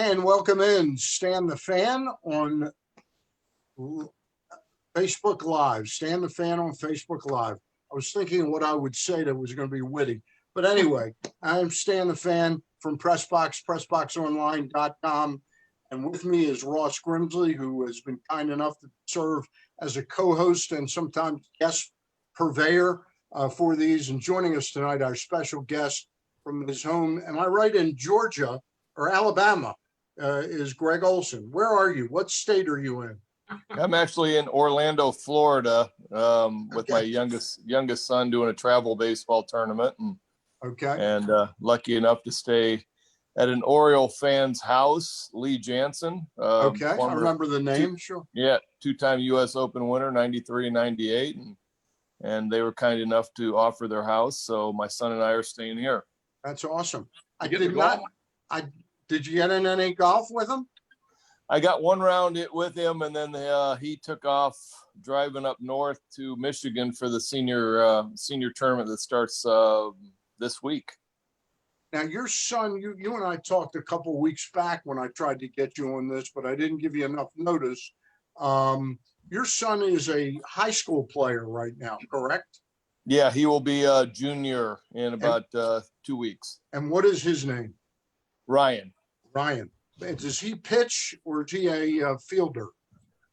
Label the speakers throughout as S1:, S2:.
S1: And welcome in Stan the Fan on Facebook Live. Stan the Fan on Facebook Live. I was thinking of what I would say that was going to be witty. But anyway, I'm Stan the Fan from Pressbox, PressboxOnline.com. And with me is Ross Grimsley, who has been kind enough to serve as a co-host and sometimes guest purveyor for these. And joining us tonight, our special guest from his home, am I right, in Georgia or Alabama, is Gregg Olson. Where are you? What state are you in?
S2: I'm actually in Orlando, Florida, with my youngest son doing a travel baseball tournament, and lucky enough to stay at an Oriole fan's house, Lee Jansen.
S1: I remember the name. Sure.
S2: Yeah, two-time U.S. Open winner, 93 and 98, and they were kind enough to offer their house, so my son and I are staying here.
S1: That's awesome. Did you get in any golf with him?
S2: I got one round with him, and then he took off driving up north to Michigan for the senior tournament that starts this week.
S1: Now, your son, you and I talked a couple of weeks back when I tried to get you on this, but I didn't give you enough notice. Your son is a high school player right now, correct?
S2: Yeah, he will be a junior in about 2 weeks.
S1: And what is his name?
S2: Ryan.
S1: Does he pitch or is he a fielder?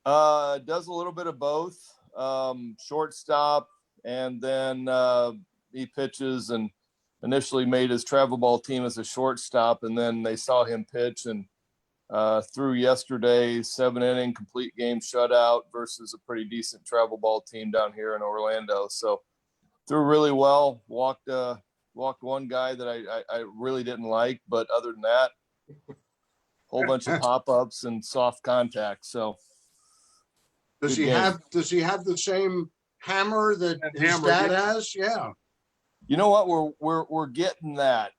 S2: Does a little bit of both. Shortstop, and then he pitches, and initially made his travel ball team as a shortstop, and then they saw him pitch and threw yesterday 7-inning complete game shutout versus a pretty decent travel ball team down here in Orlando. So threw really well. Walked one guy that I really didn't like, but other than that, whole bunch of pop-ups and soft contact. So
S1: does he have the same hammer that his dad has? Yeah.
S2: You know what? We're getting that.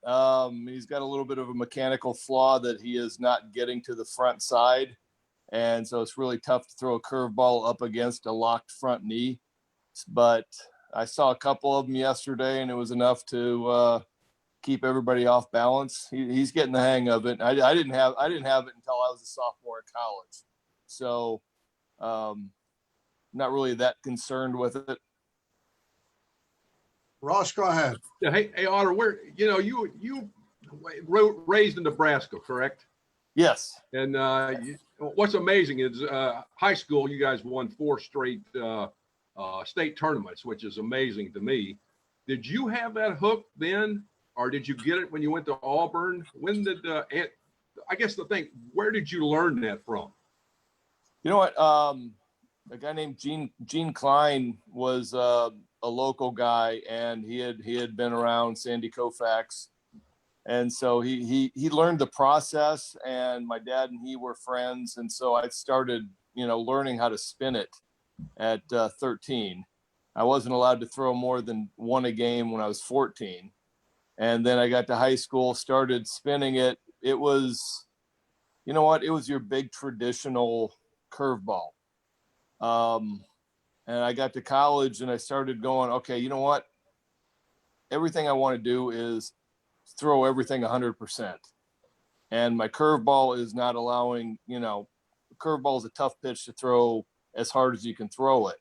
S2: He's got a little bit of a mechanical flaw that he is not getting to the front side, and so it's really tough to throw a curveball up against a locked front knee. But I saw a couple of them yesterday, and it was enough to keep everybody off balance. He's getting the hang of it. I didn't have it until I was a sophomore in college, so not really that concerned with it.
S1: Ross, go ahead.
S3: Yeah, hey, Otter, where you raised in Nebraska, correct?
S2: Yes.
S3: And what's amazing is high school, you guys won 4 straight state tournaments, which is amazing to me. Did you have that hook then, or did you get it when you went to Auburn? When did I guess the thing, where did you learn that from?
S2: You know what? A guy named Gene Klein was a local guy, and he had been around Sandy Koufax, and so he learned the process. And my dad and he were friends, and so I started learning how to spin it at 13. I wasn't allowed to throw more than one a game when I was 14, and then I got to high school, started spinning it. It was, it was your big traditional curveball. And I got to college and I started going, okay, you know what? Everything I want to do is throw everything 100%. And my curveball is not allowing, curveball is a tough pitch to throw as hard as you can throw it.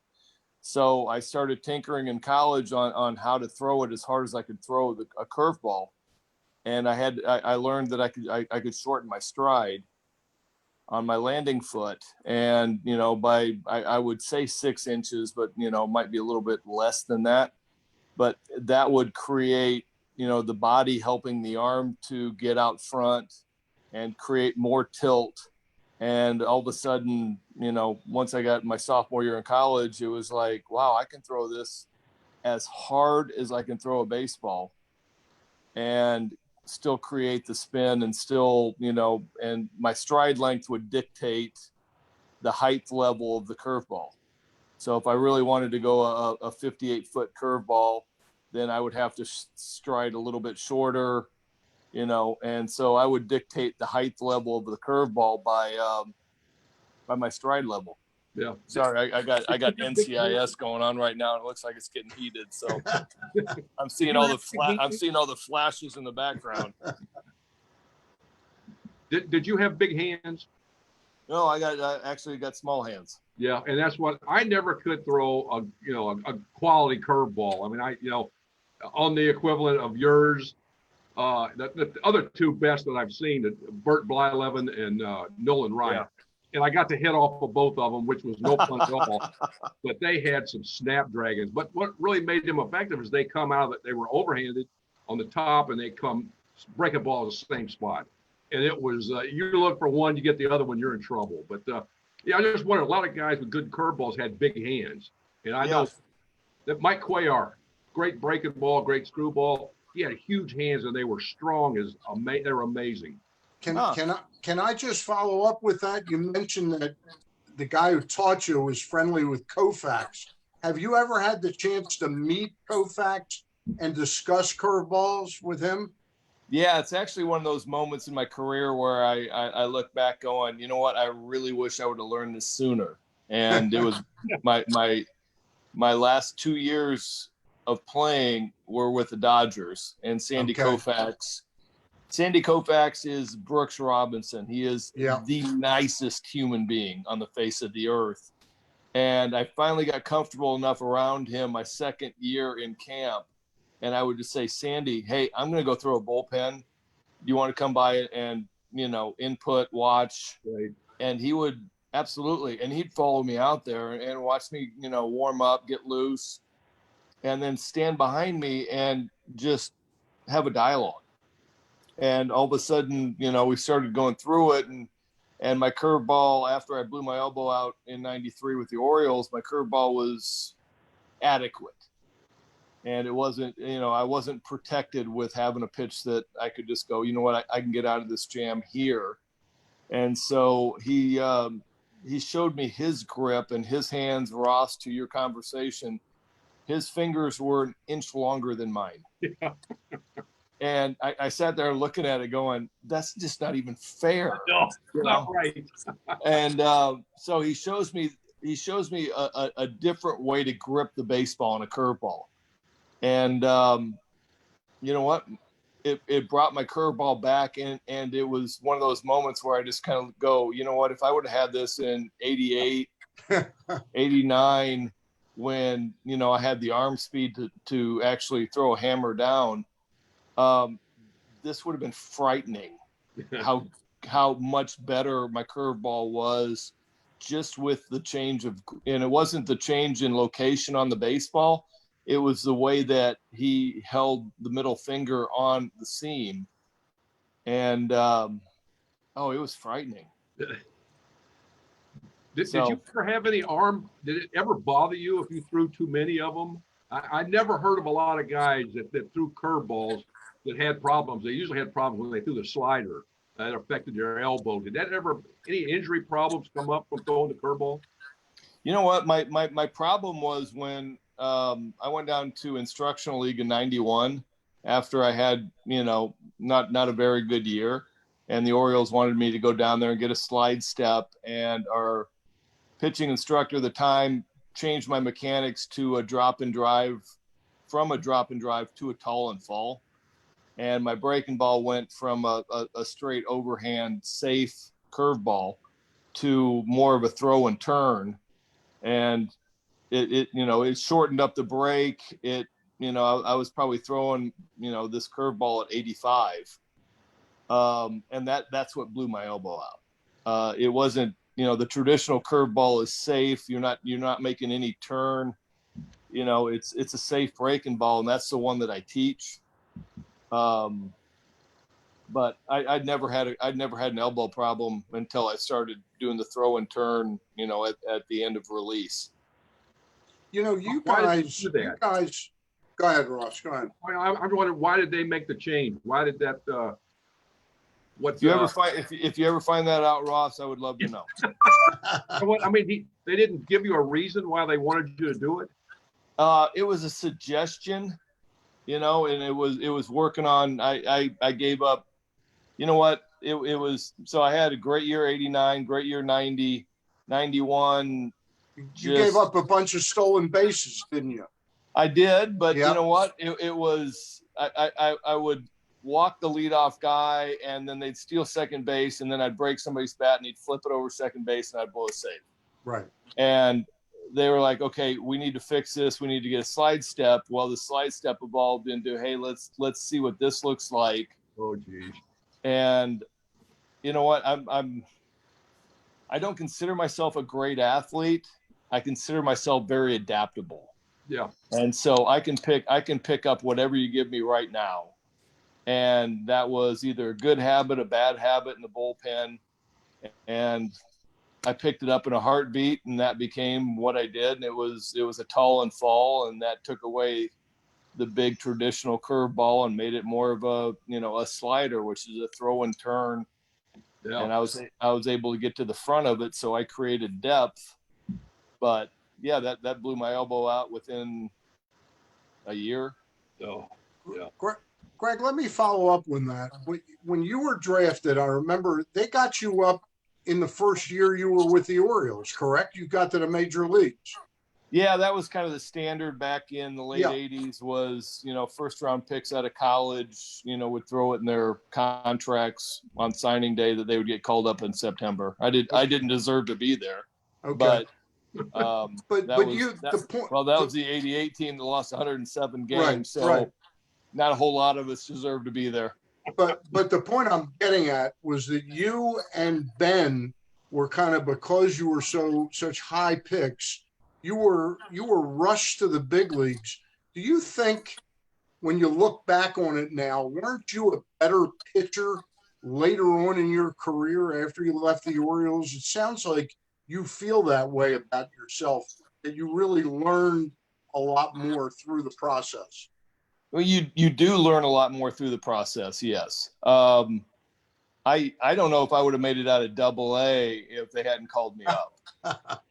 S2: So I started tinkering in college on how to throw it as hard as I could throw a curveball. And I learned that I could shorten my stride on my landing foot, and I would say 6 inches, but might be a little bit less than that. But that would create the body helping the arm to get out front and create more tilt. And all of a sudden, once I got my sophomore year in college, it was like, wow, I can throw this as hard as I can throw a baseball and still create the spin, and still, and my stride length would dictate the height level of the curveball. So if I really wanted to go a 58-foot curveball, then I would have to stride a little bit shorter, and so I would dictate the height level of the curveball by my stride level.
S3: Yeah.
S2: Sorry, I got NCIS going on right now, and it looks like it's getting heated. So I'm seeing all the flashes in the background.
S3: Did you have big hands?
S2: No, I actually got small hands.
S3: Yeah, and that's what I never could throw a quality curveball. I mean, on the equivalent of yours. The other two best that I've seen, Bert Blyleven and Nolan Ryan.
S2: Yeah.
S3: And I got to hit off of both of them, which was no fun at all. But they had some snapdragons. But what really made them effective is they come out of it. They were overhanded on the top, and they come break a ball at the same spot. And it was you look for one, you get the other one, you're in trouble. But yeah, I just wondered. A lot of guys with good curveballs had big hands, and I know that Mike Cuellar, great breaking ball, great screwball. He had huge hands, and they were strong as they were amazing.
S1: Can I just follow up with that? You mentioned that the guy who taught you was friendly with Koufax. Have you ever had the chance to meet Koufax and discuss curveballs with him?
S2: Yeah, it's actually one of those moments in my career where I look back going, you know what, I really wish I would have learned this sooner. And it was my last 2 years of playing were with the Dodgers, and Sandy Koufax. Sandy Koufax is Brooks Robinson. He is the nicest human being on the face of the earth. And I finally got comfortable enough around him my second year in camp. And I would just say, Sandy, hey, I'm going to go throw a bullpen. Do you want to come by and, input, watch?
S3: Right.
S2: And he would absolutely. And he'd follow me out there and watch me, warm up, get loose, and then stand behind me and just have a dialogue. And all of a sudden, we started going through it, and my curveball, after I blew my elbow out in '93 with the Orioles, my curveball was adequate. And it wasn't, I wasn't protected with having a pitch that I could just go, you know what, I can get out of this jam here. And so he showed me his grip and his hands. Ross, to your conversation, his fingers were an inch longer than mine.
S3: Yeah.
S2: And I sat there looking at it going, that's just not even fair.
S3: No, not right.
S2: And so he shows me a different way to grip the baseball on a curveball. And you know what? It brought my curveball back, and it was one of those moments where I just kind of go, you know what? If I would have had this in 88, 89, when, I had the arm speed to actually throw a hammer down, this would have been frightening. How much better my curveball was just with the change of, and it wasn't the change in location on the baseball. It was the way that he held the middle finger on the seam. And, it was frightening.
S3: Did you ever have any arm? Did it ever bother you if you threw too many of them? I never heard of a lot of guys that threw curveballs that had problems. They usually had problems when they threw the slider that affected their elbow. Did that ever, any injury problems come up from throwing the curveball?
S2: You know what? My problem was when I went down to instructional league in '91 after I had, not a very good year. And the Orioles wanted me to go down there and get a slide step. And our pitching instructor at the time changed my mechanics to a drop and drive, from a drop and drive to a tall and fall. And my breaking ball went from a straight overhand safe curveball to more of a throw and turn. And it shortened up the break. I was probably throwing, this curveball at 85. And that's what blew my elbow out. It wasn't, the traditional curveball is safe. You're not making any turn. It's a safe breaking ball, and that's the one that I teach. But I'd never had an elbow problem until I started doing the throw and turn, at the end of release.
S1: You guys, go ahead, Ross, go ahead.
S3: I'm wondering, why did they make the change? Why did that,
S2: if you ever find that out, Ross, I would love to know.
S3: I mean, they didn't give you a reason why they wanted you to do it?
S2: It was a suggestion, and it was working on, I gave up, it was, so I had a great year 89, great year 90, 91.
S1: You gave up a bunch of stolen bases, didn't you?
S2: I did, but you know what? It was, I would walk the leadoff guy, and then they'd steal second base, and then I'd break somebody's bat, and he'd flip it over second base, and I'd blow a save.
S1: Right.
S2: And they were like, okay, we need to fix this. We need to get a slide step. Well, the slide step evolved into, hey, let's see what this looks like.
S3: Oh, geez.
S2: And you know what? I don't consider myself a great athlete. I consider myself very adaptable.
S3: Yeah.
S2: And so I can pick up whatever you give me right now. And that was either a good habit, a bad habit in the bullpen. And I picked it up in a heartbeat, and that became what I did. And it was a tall and fall, and that took away the big traditional curveball and made it more of a slider, which is a throw and turn.
S3: Yeah.
S2: And I was able to get to the front of it, so I created depth. But yeah, that blew my elbow out within a year.
S3: Oh, yeah.
S1: Greg, let me follow up on that. When you were drafted, I remember they got you up in the first year you were with the Orioles, correct? You got to the major leagues.
S2: Yeah, that was kind of the standard back in the late
S1: Yeah.
S2: 80s was, first round picks out of college, would throw it in their contracts on signing day that they would get called up in September. I didn't deserve to be there.
S1: Okay.
S2: But
S1: that
S2: was the 88 team that lost 107 games.
S1: Right,
S2: so
S1: right.
S2: Not a whole lot of us deserve to be there.
S1: But the point I'm getting at was that you and Ben were kind of, because you were such high picks, you were rushed to the big leagues. Do you think, when you look back on it now, weren't you a better pitcher later on in your career after you left the Orioles? It sounds like you feel that way about yourself, that you really learned a lot more through the process.
S2: Well, you do learn a lot more through the process. Yes. I don't know if I would have made it out of Double-A if they hadn't called me up.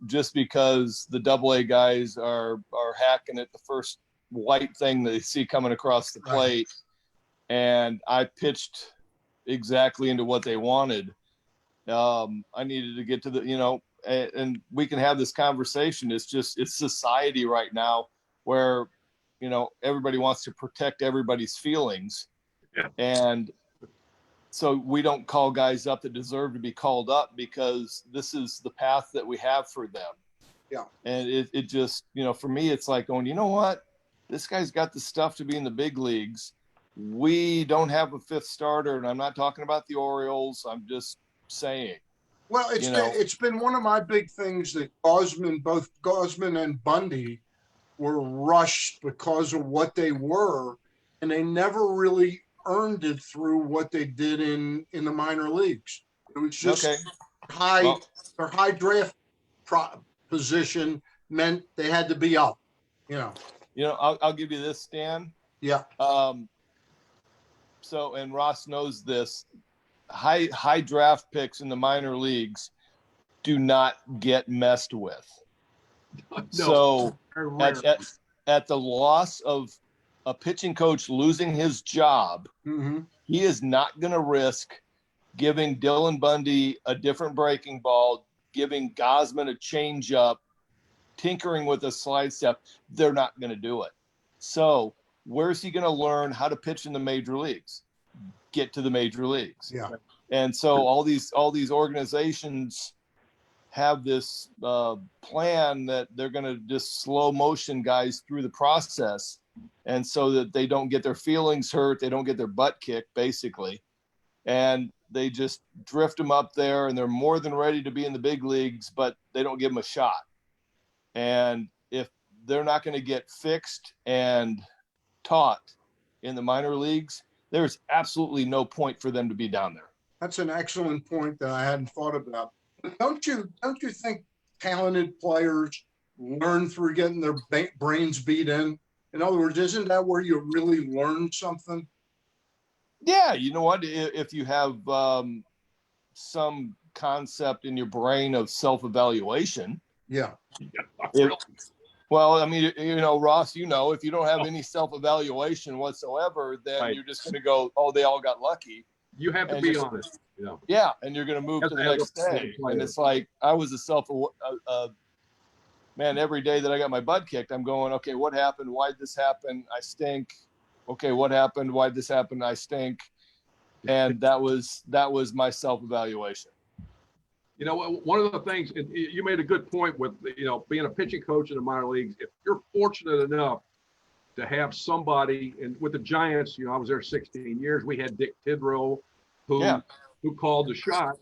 S2: Just because the Double-A guys are hacking at the first white thing they see coming across the plate. Right. And I pitched exactly into what they wanted. I needed to get to the, and we can have this conversation. It's society right now where, everybody wants to protect everybody's feelings.
S3: Yeah.
S2: And so we don't call guys up that deserve to be called up because this is the path that we have for them.
S1: Yeah.
S2: And it just, for me, it's like going, you know what? This guy's got the stuff to be in the big leagues. We don't have a fifth starter, and I'm not talking about the Orioles. I'm just saying.
S1: Well, it's been one of my big things that both Gosman and Bundy were rushed because of what they were, and they never really earned it through what they did in the minor leagues. It was just their high draft position meant they had to be up.
S2: I'll give you this, Stan.
S1: Yeah.
S2: So, and Ross knows this. High draft picks in the minor leagues do not get messed with. No. So at the loss of a pitching coach losing his job,
S1: mm-hmm.
S2: he is not going to risk giving Dylan Bundy a different breaking ball, giving Gosman a changeup, tinkering with a slide step. They're not going to do it. So where's he going to learn how to pitch in the major leagues? Get to the major leagues.
S1: Yeah.
S2: And so all these organizations have this plan that they're going to just slow motion guys through the process. And so that they don't get their feelings hurt. They don't get their butt kicked, basically. And they just drift them up there, and they're more than ready to be in the big leagues, but they don't give them a shot. And if they're not going to get fixed and taught in the minor leagues, there's absolutely no point for them to be down there.
S1: That's an excellent point that I hadn't thought about. Don't you think talented players learn through getting their brains beat in? In other words, isn't that where you really learn something?
S2: Yeah, you know what? If you have some concept in your brain of self-evaluation.
S1: Yeah.
S2: Well, I mean, Ross, if you don't have any self-evaluation whatsoever, then you're just going to go, oh, they all got lucky.
S3: You have to be honest.
S2: Yeah, and you're going to move to the next thing. And it's like, I was man, every day that I got my butt kicked, I'm going, okay, what happened? Why'd this happen? I stink. okay, what happened? Why'd this happen? I stink. And that was my self-evaluation.
S3: You know, one of the things, and you made a good point with, you know, being a pitching coach in the minor leagues, if you're fortunate enough to have somebody, and with the Giants, you know, I was there 16 years, we had Dick Tidrow who called the shots,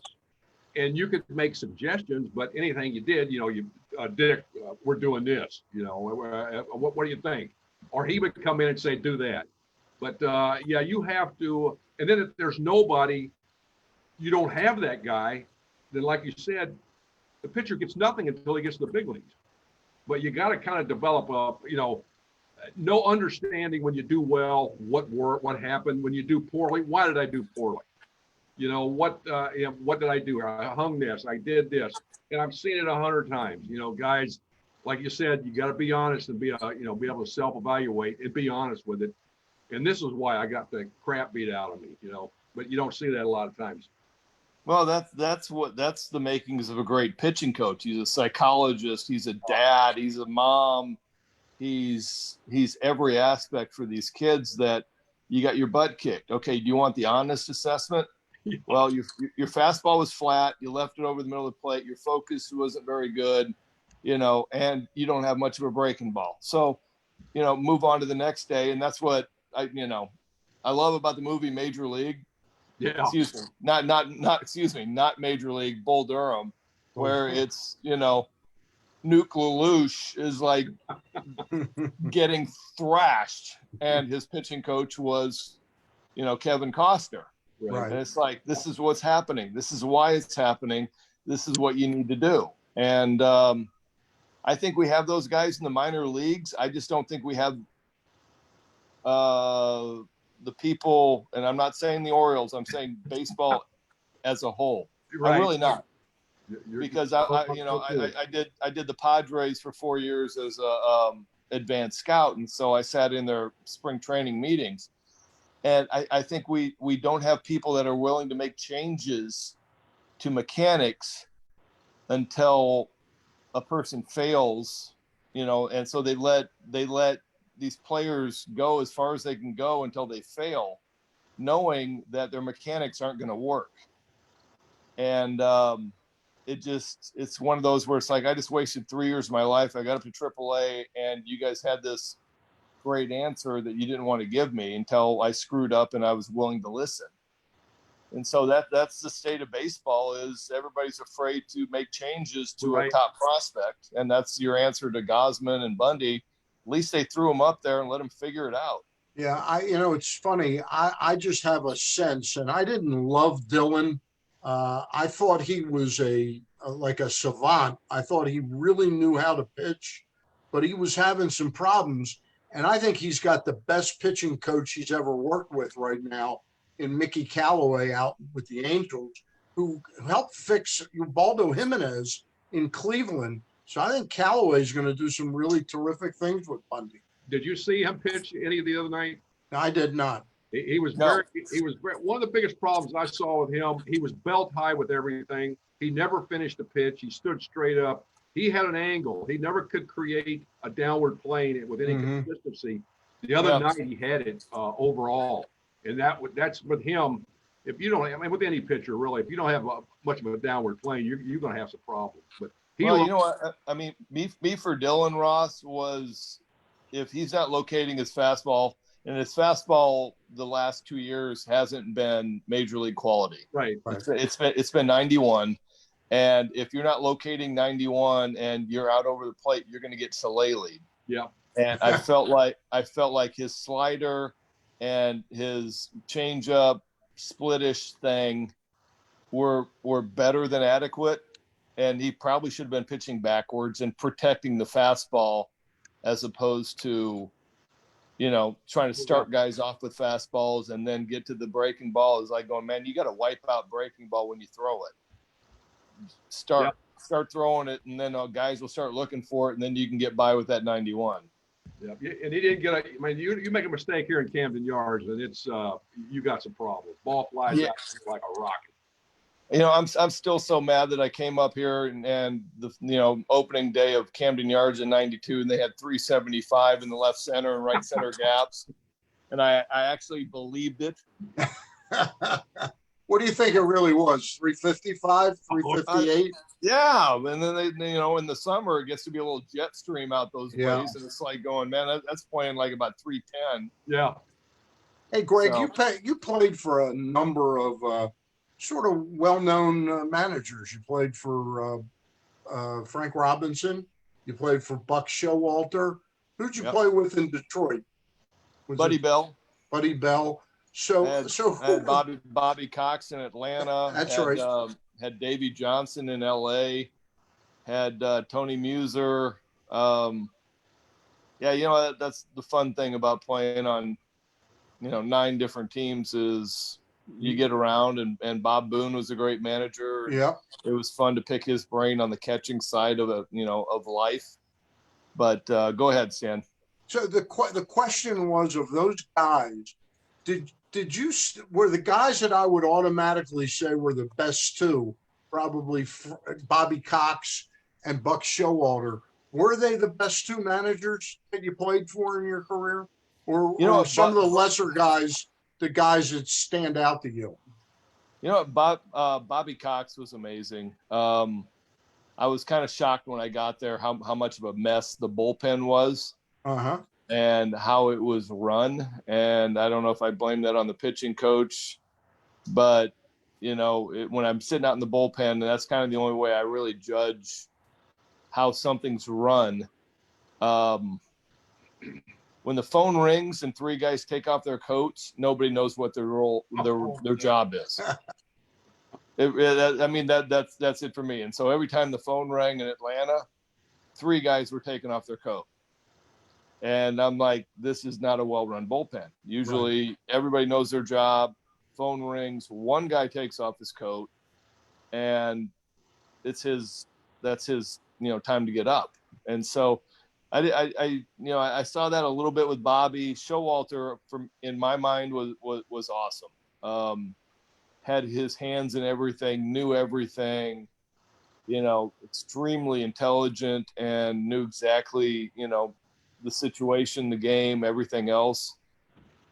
S3: and you could make suggestions, but anything you did, you know, Dick, we're doing this, you know, what do you think? Or he would come in and say, do that. But yeah, you have to, and then if there's nobody, you don't have that guy, then like you said, the pitcher gets nothing until he gets to the big leagues. But you got to kind of develop a, you know, no understanding when you do well, what worked, what happened. When you do poorly, why did I do poorly? You know, what did I do? I hung this, I did this, and I've seen it 100 times. You know, guys, like you said, you got to be honest and be able to self-evaluate and be honest with it. And this is why I got the crap beat out of me, you know. But you don't see that a lot of times.
S2: Well, that's the makings of a great pitching coach. He's a psychologist. He's a dad. He's a mom. He's every aspect for these kids that you got your butt kicked. Okay, do you want the honest assessment?
S3: Yeah.
S2: Well, your fastball was flat. You left it over the middle of the plate. Your focus wasn't very good, you know, and you don't have much of a breaking ball. So, you know, move on to the next day. And that's what I love about the movie Major League.
S3: Yeah.
S2: Excuse me, not Major League, Bull Durham, where it's, you know, Nuke Lelouch is like getting thrashed, and his pitching coach was, you know, Kevin Costner.
S1: Right.
S2: And it's like, this is what's happening. This is why it's happening. This is what you need to do. And I think we have those guys in the minor leagues. I just don't think we have the people, and I'm not saying the Orioles, I'm saying baseball as a whole.
S3: Right.
S2: I'm really not. Because I did the Padres for 4 years as a advanced scout, and so I sat in their spring training meetings, and I think we don't have people that are willing to make changes to mechanics until a person fails, you know, and so they let these players go as far as they can go until they fail, knowing that their mechanics aren't going to work. And it's one of those where it's like, I just wasted 3 years of my life. I got up to AAA, and you guys had this great answer that you didn't want to give me until I screwed up and I was willing to listen. And so that's the state of baseball, is everybody's afraid to make changes to a top prospect. And that's your answer to Gosman and Bundy. At least they threw him up there and let him figure it out.
S1: Yeah, it's funny. I just have a sense, and I didn't love Dylan. I thought he was like a savant. I thought he really knew how to pitch, but he was having some problems. And I think he's got the best pitching coach he's ever worked with right now in Mickey Callaway out with the Angels, who helped fix Ubaldo Jimenez in Cleveland. So I think Callaway's going to do some really terrific things with Bundy.
S3: Did you see him pitch any of the other night?
S1: I did not.
S3: He was very one of the biggest problems I saw with him. He was belt high with everything. He never finished the pitch. He stood straight up. He had an angle. He never could create a downward plane with any consistency. The other night he had it overall, and that's with him. If you don't, I mean, with any pitcher really, if you don't have much of a downward plane, you're going to have some problems. But
S2: you know what? I mean, me for Dylan, Ross, was if he's not locating his fastball, and his fastball the last 2 years hasn't been major league quality.
S3: Right.
S2: It's been 91. And if you're not locating 91 and you're out over the plate, you're going to get Soleil'd.
S3: Yeah.
S2: And I felt like his slider and his changeup splitish thing were better than adequate. And he probably should have been pitching backwards and protecting the fastball, as opposed to, you know, trying to start guys off with fastballs and then get to the breaking ball. Is like going, man, you got to wipe out breaking ball when you throw it. Start throwing it, and then guys will start looking for it, and then you can get by with that 91.
S3: Yeah, and he didn't get. I mean, you make a mistake here in Camden Yards, and it's you got some problems. Ball flies out like a rocket.
S2: You know, I'm still so mad that I came up here and the opening day of Camden Yards in '92, and they had 375 in the left center and right center gaps, and I actually believed it.
S1: What do you think it really was? 355, 358?
S2: Yeah, and then they, in the summer it gets to be a little jet stream out those
S1: Yeah.
S2: ways, and it's like going, man, that's playing like about 310.
S3: Yeah.
S1: Hey, Greg,
S2: So-
S1: you played for a number of sort of well-known managers. You played for Frank Robinson. You played for Buck Showalter. Who'd you
S2: Yep.
S1: play with in Detroit? Was
S2: Buddy
S1: it
S2: Bell.
S1: Buddy Bell. So,
S2: I had Bobby Cox in Atlanta.
S1: That's
S2: had,
S1: right.
S2: Had Davey Johnson in LA. Had Tony Muser. Yeah, that's the fun thing about playing on, 9 different teams is you get around, and Bob Boone was a great manager.
S1: Yeah.
S2: It was fun to pick his brain on the catching side of of life. But go ahead, Stan.
S1: So the question was, of those guys, were the guys that I would automatically say were the best two, probably Bobby Cox and Buck Showalter, were they the best two managers that you played for in your career? Or some of the lesser guys, the guys that stand out to you?
S2: Bobby Cox was amazing. I was kind of shocked when I got there how much of a mess the bullpen was.
S1: Uh-huh.
S2: And how it was run. And I don't know if I blame that on the pitching coach, but when I'm sitting out in the bullpen, and that's kind of the only way I really judge how something's run. When the phone rings and 3 guys take off their coats, nobody knows what their job is. That's it for me. And so every time the phone rang in Atlanta, 3 guys were taking off their coat. And I'm like, this is not a well-run bullpen. Usually everybody knows their job. Phone rings, 1 guy takes off his coat, and that's his time to get up. And so I saw that a little bit with Bobby. Showalter, in my mind, was awesome. Had his hands in everything, knew everything, extremely intelligent, and knew exactly, the situation, the game, everything else.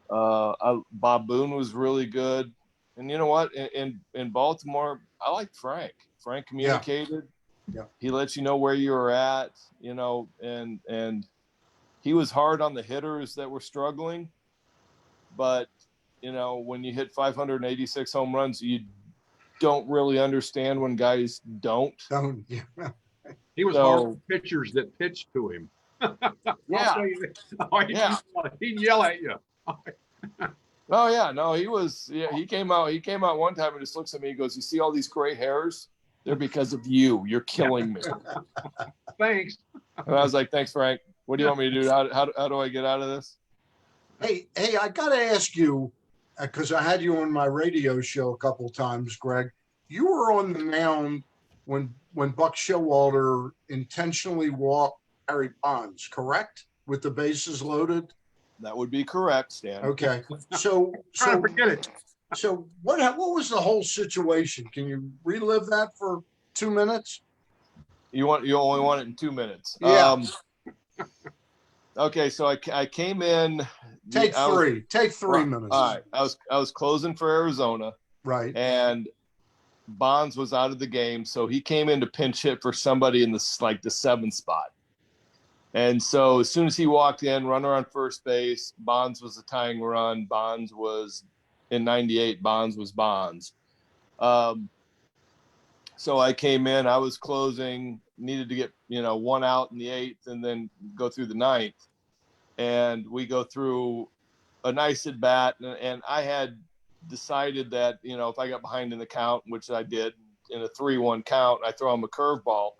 S2: Bob Boone was really good. And you know what? In Baltimore, I liked Frank. Frank communicated.
S1: Yeah.
S2: He let you know where you were at, and he was hard on the hitters that were struggling. But, when you hit 586 home runs, you don't really understand when guys don't.
S3: He was hard on pitchers that pitched to him.
S2: Yeah.
S3: He'd yell at you.
S2: Oh yeah, no, he was. Yeah, he came out one time and just looks at me. He goes, "You see all these gray hairs? They're because of you. You're killing me."
S3: Thanks.
S2: And I was like, "Thanks, Frank. What do you want me to do? How do I get out of this?"
S1: Hey, I got to ask you, because I had you on my radio show a couple of times, Greg. You were on the mound when Buck Showalter intentionally walked Barry Bonds, correct? With the bases loaded?
S2: That would be correct, Stan.
S1: Okay. So
S3: Forget it.
S1: So what was the whole situation? Can you relive that for 2 minutes?
S2: You only want it in 2 minutes.
S1: Yeah.
S2: Okay, so I came in.
S1: Take 3 minutes.
S2: All right. I was closing for Arizona.
S1: Right.
S2: And Bonds was out of the game, so he came in to pinch hit for somebody in the 7th spot. And so as soon as he walked in, runner on first base, Bonds was the tying run. Bonds was in 98. Bonds was Bonds. So I came in, I was closing, needed to get, 1 out in the 8th and then go through the 9th. And we go through a nice at bat. And I had decided that, if I got behind in the count, which I did in a 3-1 count, I throw him a curveball.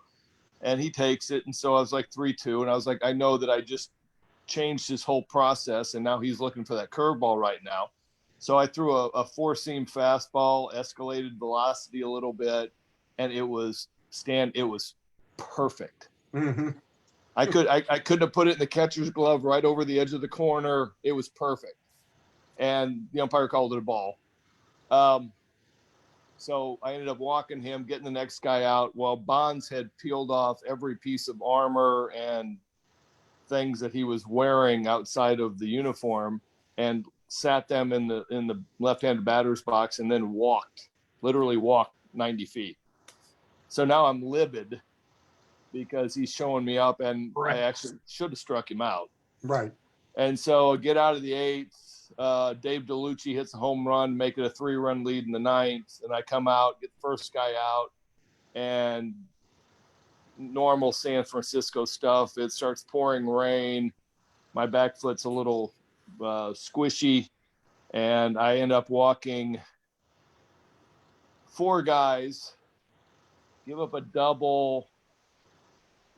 S2: And he takes it. And so I was like 3-2. And I was like, I know that I just changed his whole process. And now he's looking for that curveball right now. So I threw a 4-seam fastball, escalated velocity a little bit. And it was perfect.
S1: Mm-hmm.
S2: I couldn't have put it in the catcher's glove right over the edge of the corner. It was perfect. And the umpire called it a ball. So I ended up walking him, getting the next guy out. Well, Bonds had peeled off every piece of armor and things that he was wearing outside of the uniform. and sat them in the left-handed batter's box and then literally walked 90 feet. So now I'm livid because he's showing me up, and I actually should have struck him out.
S1: Right.
S2: And so get out of the eighth. Dave DeLucci hits a home run, make it a 3-run lead in the ninth. And I come out, get the first guy out, and normal San Francisco stuff. It starts pouring rain. My back foot's a little squishy, and I end up walking 4 guys, give up a double,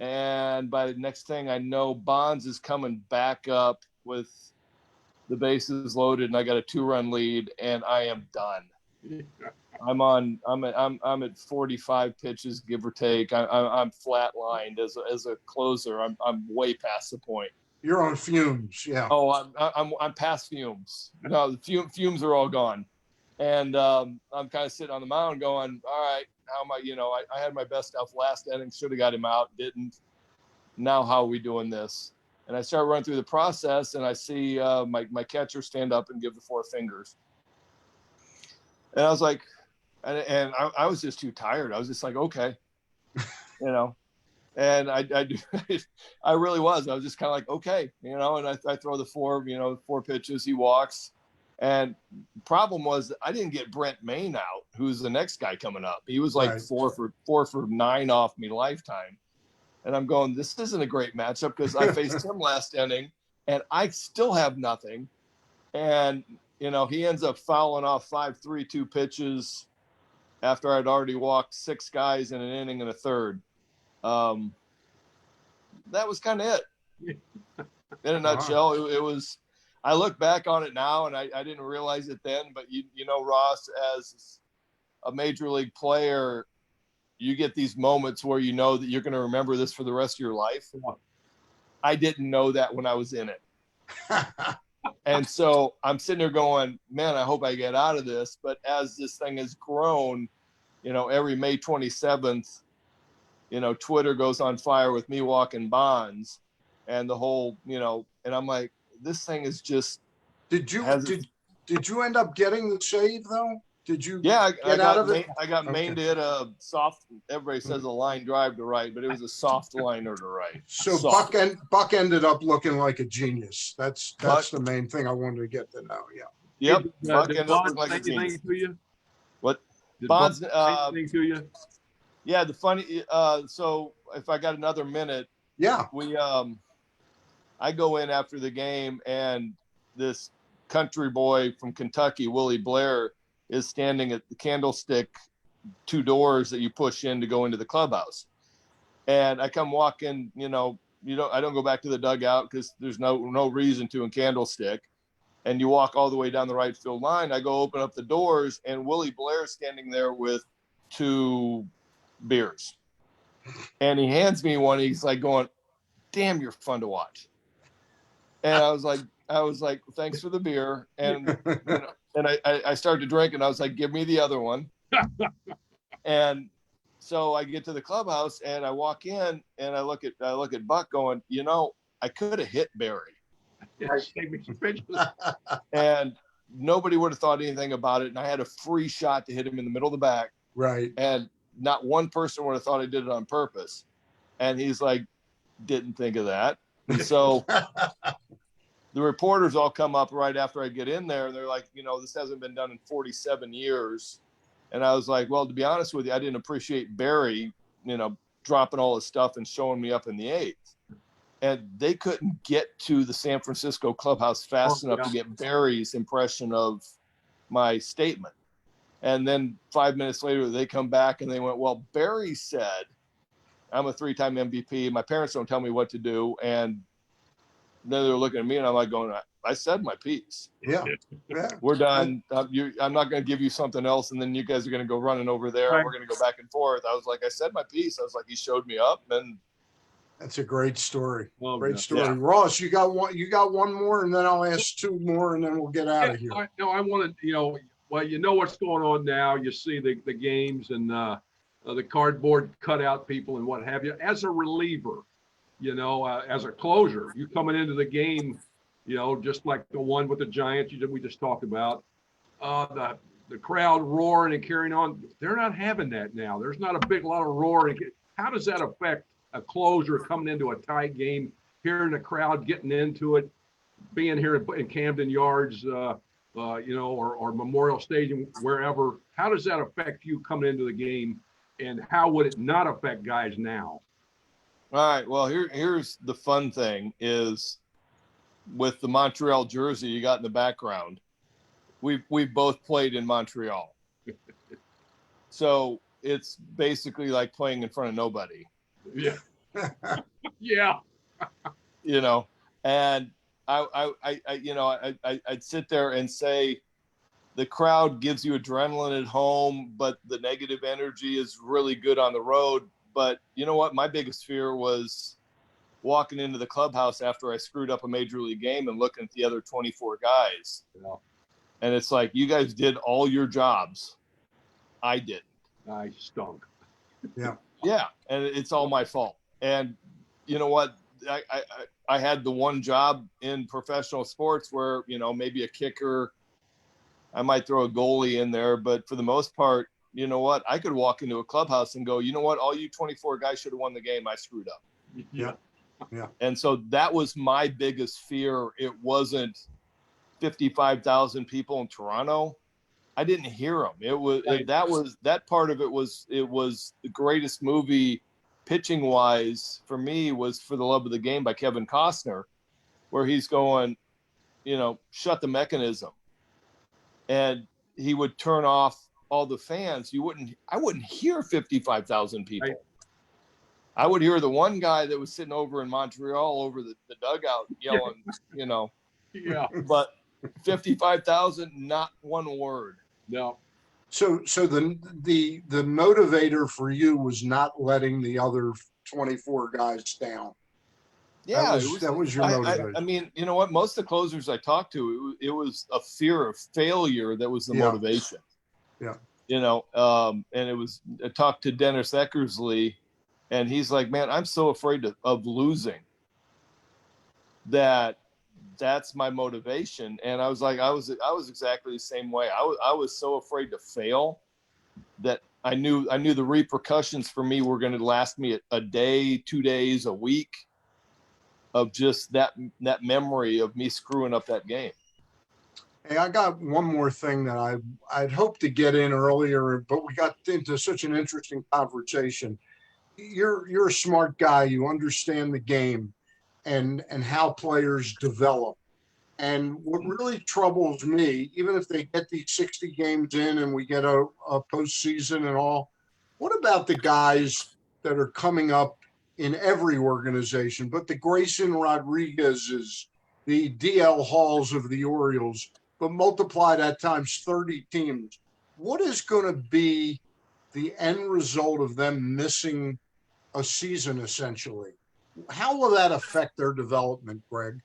S2: and by the next thing I know, Bonds is coming back up with the bases loaded, and I got a 2-run lead, and I am done. I'm at 45 pitches, give or take. I'm flatlined as a closer. I'm way past the point.
S1: You're on fumes. Yeah.
S2: Oh, I'm past fumes. No, the fumes are all gone. And I'm kind of sitting on the mound going, all right, how am I, I had my best stuff last inning, should have got him out, didn't. Now how are we doing this? And I start running through the process, and I see my catcher stand up and give the 4 fingers. And I was like, and I was just too tired. I was just like, okay, and I really was. I was just kind of like, okay, and I throw the 4 pitches. He walks. And the problem was I didn't get Brent Maine out, who's the next guy coming up. He was like
S1: Right.
S2: 4 for 9 off me lifetime. And I'm going, this isn't a great matchup because I faced him last inning and I still have nothing. And, he ends up fouling off 5 3-2 pitches after I'd already walked 6 guys in an inning and a third. That was kind of it. In a nutshell, it was. I look back on it now, and I didn't realize it then. But Ross, as a major league player, you get these moments where you know that you're going to remember this for the rest of your life. I didn't know that when I was in it. And so I'm sitting there going, man, I hope I get out of this. But as this thing has grown, every May 27th, Twitter goes on fire with me walking Bonds and the whole, and I'm like, this thing is just.
S1: Did you end up getting the save though? Did you?
S2: Yeah,
S1: get out of it?
S2: I got Maine to hit a soft. Everybody says a line drive to right, but it was a soft liner to right.
S1: So
S2: Soft.
S1: Buck ended up looking like a genius. That's the main thing I wanted to get to know. Yeah.
S2: Yep. Buck
S3: Did
S2: ended up
S3: Bonds
S2: looking like
S3: say
S2: a genius.
S3: anything to you?
S2: What?
S3: Did
S2: Bonds.
S3: Bonds say anything to you?
S2: Yeah, the funny. So if I got another minute,
S1: Yeah.
S2: I go in after the game, and this country boy from Kentucky, Willie Blair, is standing at the Candlestick 2 doors that you push in to go into the clubhouse. And I come walking, I don't go back to the dugout because there's no reason to in Candlestick. And you walk all the way down the right field line. I go open up the doors, and Willie Blair is standing there with 2 beers. And he hands me one. He's like going, damn, you're fun to watch. And I was like, thanks for the beer. And and I started to drink, and I was like, give me the other one. And so I get to the clubhouse, and I walk in, and I look at Buck going, I could have hit Barry. And nobody would have thought anything about it. And I had a free shot to hit him in the middle of the back.
S1: Right.
S2: And not one person would have thought I did it on purpose. And he's like, didn't think of that. And so the reporters all come up right after I get in there. And they're like, this hasn't been done in 47 years. And I was like, well, to be honest with you, I didn't appreciate Barry, dropping all his stuff and showing me up in the 8th. And they couldn't get to the San Francisco clubhouse fast enough to get Barry's impression of my statement. And then 5 minutes later, they come back and they went, well, Barry said, I'm a 3-time MVP. My parents don't tell me what to do. And then they're looking at me, and I'm like going, I said my piece.
S1: Yeah.
S2: We're done. I'm not going to give you something else. And then you guys are going to go running over there.
S3: Right.
S2: And we're going to go back and forth. I was like, I said my piece. I was like, he showed me up, and
S1: That's a great story.
S3: Well,
S1: Great
S3: yeah.
S1: story.
S2: Yeah.
S1: Ross, you got one more, and then I'll ask 2 more, and then we'll get out of here.
S3: I wanted, what's going on now. You see the games and the cardboard cutout people and what have you. As a reliever, as a closer, you coming into the game, you know, just like the one with the Giants we just talked about. The crowd roaring and carrying on. They're not having that now. There's not a big lot of roaring. How does that affect a closer coming into a tight game, hearing the crowd getting into it, being here in Camden Yards, you know, or Memorial Stadium, wherever? How does that affect you coming into the game, and how would it not affect guys now?
S2: All right. Well, here's the fun thing is with the Montreal jersey you got in the background, we've both played in Montreal. So it's basically like playing in front of nobody.
S3: Yeah. Yeah.
S2: You know, and I'd sit there and say the crowd gives you adrenaline at home, but the negative energy is really good on the road. But you know what? My biggest fear was walking into the clubhouse after I screwed up a major league game and looking at the other 24 guys.
S3: Yeah.
S2: And it's like, you guys did all your jobs. I didn't.
S3: I stunk.
S1: Yeah.
S2: Yeah. And it's all my fault. And you know what? I had the one job in professional sports where, you know, maybe a kicker, I might throw a goalie in there, but for the most part, you know what? I could walk into a clubhouse and go, you know what? All you 24 guys should have won the game. I screwed up.
S3: Yeah.
S1: Yeah.
S2: And so that was my biggest fear. It wasn't 55,000 people in Toronto. I didn't hear them. That part of it was the greatest movie pitching wise for me was For the Love of the Game by Kevin Costner, where he's going, you know, shut the mechanism. And he would turn off all the fans. I wouldn't hear 55,000 people. Right. I would hear the one guy that was sitting over in Montreal over the dugout yelling, you know.
S3: Yeah.
S2: But 55,000, not one word.
S3: No.
S1: So the motivator for you was not letting the other 24 guys down.
S2: Yeah,
S1: that was your motivator.
S2: I mean, you know what? Most of the closers I talked to, it was a fear of failure that was the motivation.
S1: Yeah.
S2: You know, and I talked to Dennis Eckersley, and he's like, man, I'm so afraid of losing that's my motivation. And I was like, I was exactly the same way. I was so afraid to fail that I knew the repercussions for me were going to last me a day, 2 days, a week of just that memory of me screwing up that game.
S1: Hey, I got one more thing that I'd hoped to get in earlier, but we got into such an interesting conversation. You're a smart guy. You understand the game and how players develop. And what really troubles me, even if they get these 60 games in and we get a postseason and all, what about the guys that are coming up in every organization, but the Grayson Rodriguez's, the DL Halls of the Orioles, but multiply that times 30 teams? What is going to be the end result of them missing a season, essentially? How will that affect their development, Greg?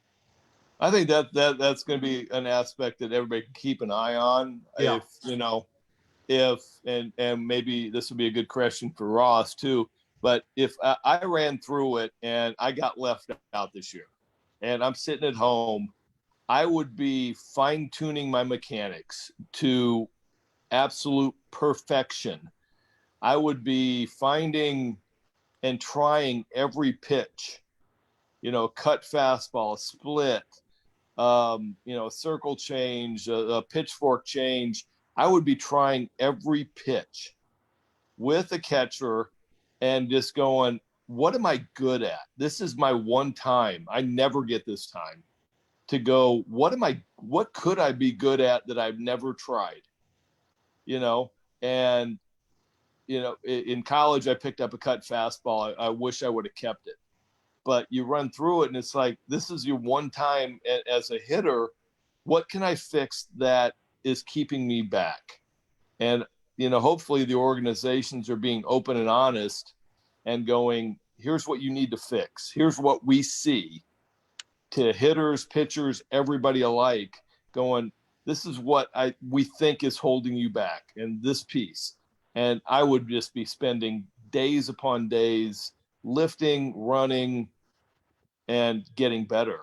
S2: I think that's going to be an aspect that everybody can keep an eye on.
S1: Yeah.
S2: And maybe this would be a good question for Ross too. But if I ran through it and I got left out this year and I'm sitting at home, I would be fine tuning my mechanics to absolute perfection. I would be finding and trying every pitch, you know, cut fastball, split, you know, circle change, a pitchfork change. I would be trying every pitch with a catcher and just going, what am I good at? This is my one time. I never get this time to go, what could I be good at that I've never tried? You know, and, you know, in college, I picked up a cut fastball. I wish I would have kept it. But you run through it and it's like, this is your one time as a hitter. What can I fix that is keeping me back? And, you know, hopefully the organizations are being open and honest and going, here's what you need to fix. Here's what we see, to hitters, pitchers, everybody alike, going, this is what we think is holding you back, and this piece. And I would just be spending days upon days lifting, running, and getting better.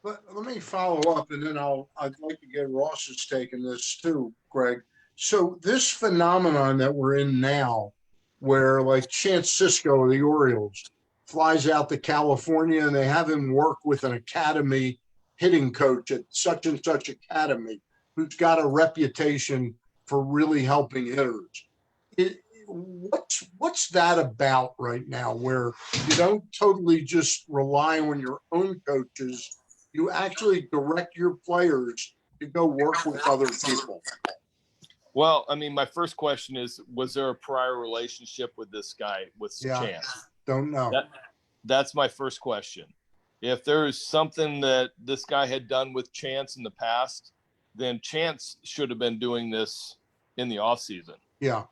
S1: But let me follow up, and then I'd like to get Ross's take on this too, Greg. So this phenomenon that we're in now, where like Chance Cisco of the Orioles flies out to California and they have him work with an academy hitting coach at such and such academy who's got a reputation for really helping hitters. What's that about right now, where you don't totally just rely on your own coaches, you actually direct your players to go work with other people?
S2: Well, I mean, my first question is, was there a prior relationship with this guy, with Chance?
S1: Don't know.
S2: That's my first question. If there's something that this guy had done with Chance in the past, then Chance should have been doing this in the offseason.
S1: Yeah.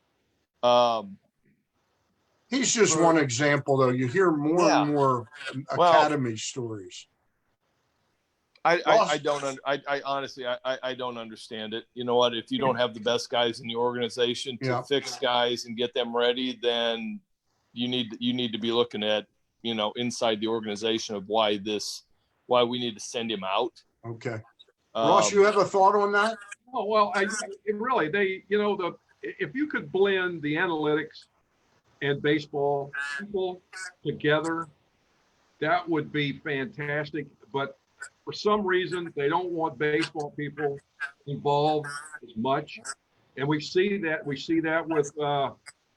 S1: He's just one example, though. You hear more and more academy stories.
S2: I honestly don't understand it. You know what? If you don't have the best guys in the organization to fix guys and get them ready, then you need to be looking at, inside the organization of why we need to send him out.
S1: Okay. Ross, you have a thought on that?
S3: Oh, well, if you could blend the analytics and baseball people together, that would be fantastic. But for some reason, they don't want baseball people involved as much, and we see that with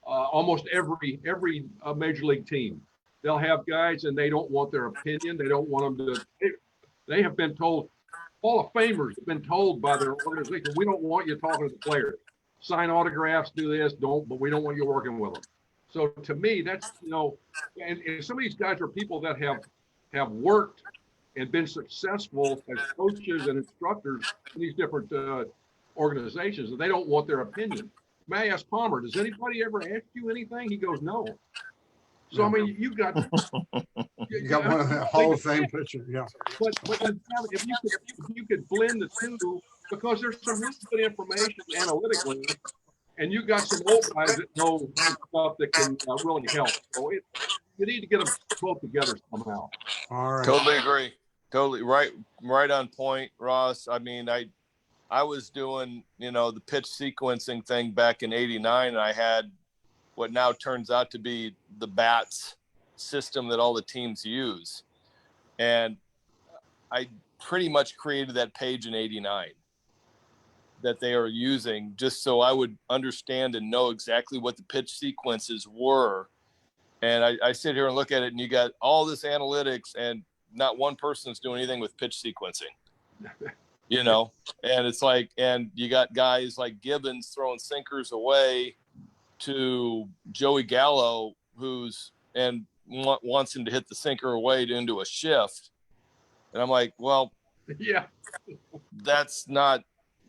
S3: almost every major league team. They'll have guys, and they don't want their opinion. They don't want them to. They have been told. Hall of Famers have been told by their organization, we don't want you talking to the players. Sign autographs, do this, but we don't want you working with them. So to me, that's, and some of these guys are people that have worked and been successful as coaches and instructors in these different organizations, and they don't want their opinion. May I ask Palmer, does anybody ever ask you anything? He goes, no. So, I mean, you got
S1: one of the Hall of Fame pitchers, yeah.
S3: But if you could blend the two, because there's some really good information analytically, and you got some old guys that know stuff that can really help. So you need to get them both together somehow.
S1: All right.
S2: Totally agree. Totally right on point, Ross. I mean, I was doing, the pitch sequencing thing back in '89, and I had what now turns out to be the BATS system that all the teams use. And I pretty much created that page in '89 that they are using, just so I would understand and know exactly what the pitch sequences were. And I sit here and look at it, and you got all this analytics, and not one person is doing anything with pitch sequencing, and it's like, and you got guys like Gibbons throwing sinkers away to Joey Gallo, who's and wants him to hit the sinker away into a shift. And I'm like, well,
S3: yeah,
S2: that's not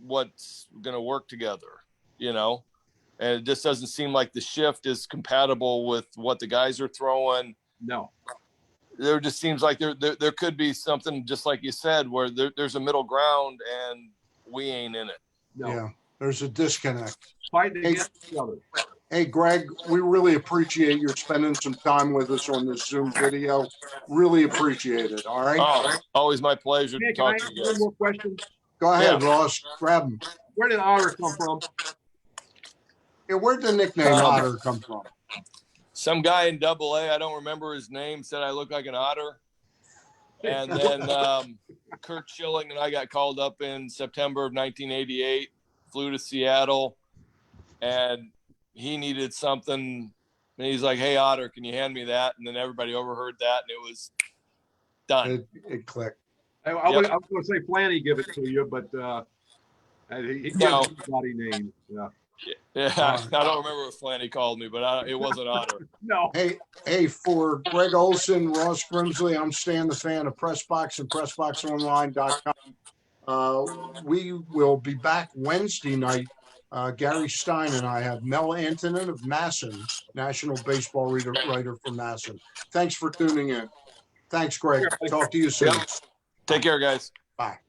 S2: what's going to work together, and it just doesn't seem like the shift is compatible with what the guys are throwing.
S3: No,
S2: there just seems like there could be something, just like you said, where there's a middle ground and we ain't in it.
S3: No.
S1: Yeah, there's a disconnect.
S3: Fighting against each other.
S1: Hey, Greg, we really appreciate your spending some time with us on this Zoom video. Really appreciate it. All right.
S2: Oh, always my pleasure to talk to you guys.
S3: One more question.
S1: Go ahead, Ross. Grab him.
S3: Where did Otter come from?
S1: Yeah, where'd the nickname Otter come from?
S2: Some guy in AA, I don't remember his name, said I look like an otter. And then Kurt Schilling and I got called up in September of 1988, flew to Seattle, and he needed something. And he's like, hey, Otter, can you hand me that? And then everybody overheard that, and it was done.
S1: It clicked.
S3: I was going to say Flanny give it to you, but he gives everybody names.
S2: Yeah, I don't remember what Flanny called me, but it wasn't Otter.
S3: No.
S1: Hey, for Gregg Olson, Ross Grimsley, I'm Stan the Fan of PressBox and PressBoxOnline.com. We will be back Wednesday night. Gary Stein and I have Mel Antonin of Masson, national baseball writer for Masson. Thanks for tuning in. Thanks, Greg. Talk to you soon.
S2: Take care, guys.
S1: Bye.